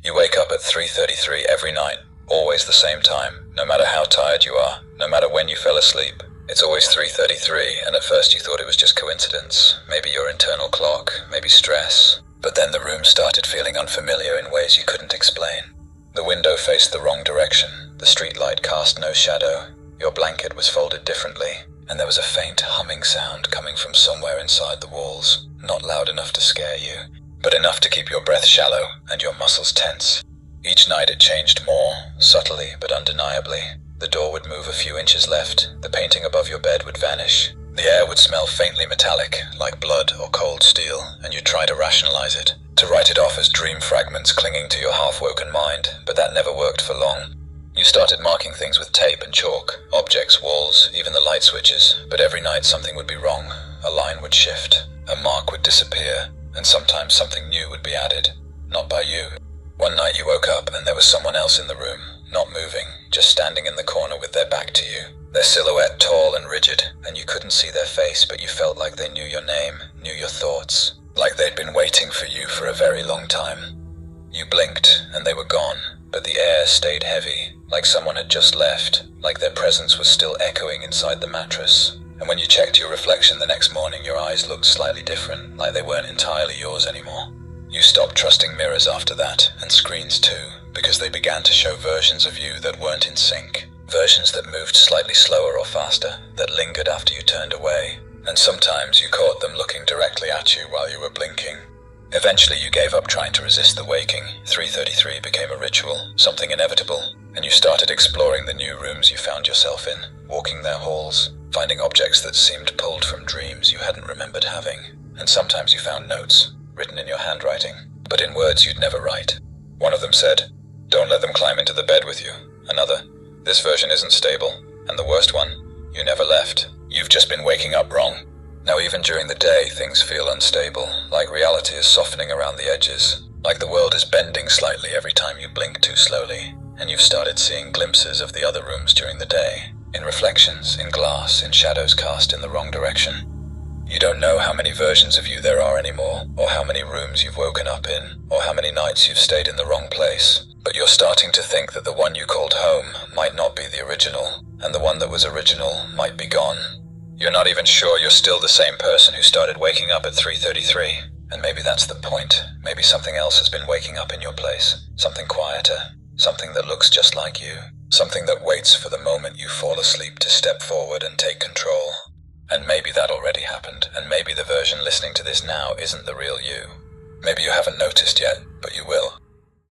You wake up at 3:33 every night, always the same time, no matter how tired you are, no matter when you fell asleep. It's always 3:33, and at first you thought it was just coincidence, maybe your internal clock, maybe stress. But then the room started feeling unfamiliar in ways you couldn't explain. The window faced the wrong direction, the streetlight cast no shadow, your blanket was folded differently, and there was a faint humming sound coming from somewhere inside the walls, not loud enough to scare you, but enough to keep your breath shallow and your muscles tense. Each night it changed more, subtly but undeniably. The door would move a few inches left, the painting above your bed would vanish, the air would smell faintly metallic, like blood or cold steel, and you'd try to rationalize it, to write it off as dream fragments clinging to your half-woken mind, but that never worked for long. You started marking things with tape and chalk, objects, walls, even the light switches, but every night something would be wrong, a line would shift, a mark would disappear, and sometimes something new would be added, not by you. One night you woke up and there was someone else in the room, not moving, just standing in the corner with their back to you, their silhouette tall and rigid, and you couldn't see their face, but you felt like they knew your name, knew your thoughts, like they'd been waiting for you for a very long time. You blinked and they were gone, but the air stayed heavy, like someone had just left, like their presence was still echoing inside the mattress. And when you checked your reflection the next morning, your eyes looked slightly different, like they weren't entirely yours anymore. You stopped trusting mirrors after that, and screens too, because they began to show versions of you that weren't in sync. Versions that moved slightly slower or faster, that lingered after you turned away, and sometimes you caught them looking directly at you while you were blinking. Eventually you gave up trying to resist the waking. 3:33 became a ritual, something inevitable, and you started exploring the new rooms you found yourself in, walking their halls, finding objects that seemed pulled from dreams you hadn't remembered having. And sometimes you found notes, written in your handwriting, but in words you'd never write. One of them said, "Don't let them climb into the bed with you." Another, "This version isn't stable." And the worst one, "You never left. You've just been waking up wrong." Now even during the day, things feel unstable, like reality is softening around the edges, like the world is bending slightly every time you blink too slowly, and you've started seeing glimpses of the other rooms during the day, in reflections, in glass, in shadows cast in the wrong direction. You don't know how many versions of you there are anymore, or how many rooms you've woken up in, or how many nights you've stayed in the wrong place, but you're starting to think that the one you called home might not be the original, and the one that was original might be gone. You're not even sure you're still the same person who started waking up at 3:33, and maybe that's the point. Maybe something else has been waking up in your place, something quieter, something that looks just like you, something that waits for the moment you fall asleep to step forward and take control. And maybe that already happened, and maybe the version listening to this now isn't the real you. Maybe you haven't noticed yet, but you will.